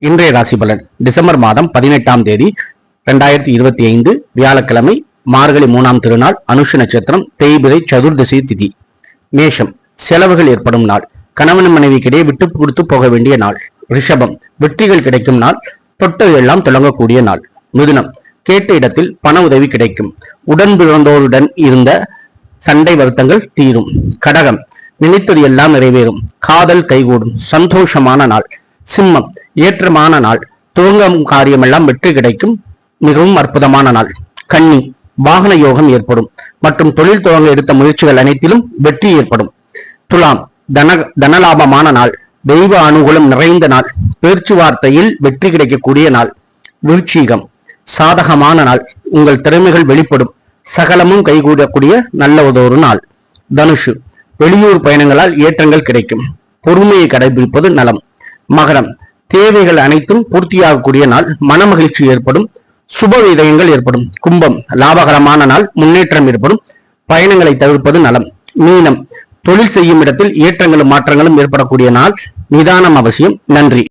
இன்றைய ராசி பலன் டிசம்பர் மாதம் 18ஆம் தேதி 2025 வியாழக்கிழமை, மார்கழி 3ஆம் திருநாள், அனுஷ நட்சத்திரம், தேய்பிறை சதுர்தசி திதி. மேஷம், செலவுகள் ஏற்படும் நாள். கணவன் மனைவிக்கிடையே விட்டு கொடுத்து போக வேண்டிய நாள். ரிஷபம், வெற்றிகள் கிடைக்கும் நாள். தொட்டது எல்லாம் தொடங்கக்கூடிய நாள். மிதுனம், கேட்ட இடத்தில் பண உதவி கிடைக்கும். உடன் பிறந்தோருடன் இருந்த சண்டை வருத்தங்கள் தீரும். கடகம், நினைத்தது எல்லாம் நிறைவேறும். காதல் கைகூடும். சந்தோஷமான நாள். சிம்மம், ஏற்றமான நாள். துவங்கும் காரியமெல்லாம் வெற்றி கிடைக்கும். மிகவும் அற்புதமான நாள். கன்னி, வாகன யோகம் ஏற்படும் மற்றும் தொழில் துவங்க எடுத்த முயற்சிகள் அனைத்திலும் வெற்றி ஏற்படும். துலாம், தனலாபமான நாள். தெய்வ அனுகூலம் நிறைந்த நாள். பேச்சுவார்த்தையில் வெற்றி கிடைக்கக்கூடிய நாள். விருச்சிகம், சாதகமான நாள். உங்கள் திறமைகள் வெளிப்படும். சகலமும் கைகூடக்கூடிய நல்ல ஒரு நாள். தனுஷு, வெளியூர் பயணங்களால் ஏற்றங்கள் கிடைக்கும். பொறுமையை கடைபிடிப்பது நலம். மகரம், தேவைகள் அனைத்தும் பூர்த்தியாகக்கூடிய நாள். மன மகிழ்ச்சி ஏற்படும். சுப விதயங்கள் ஏற்படும். கும்பம், லாபகரமான நாள். முன்னேற்றம் ஏற்படும். பயணங்களை தவிர்ப்பது நலம். மீனம், தொழில் செய்யும் இடத்தில் ஏற்றங்களும் மாற்றங்களும் ஏற்படக்கூடிய நாள். நிதானம் அவசியம். நன்றி.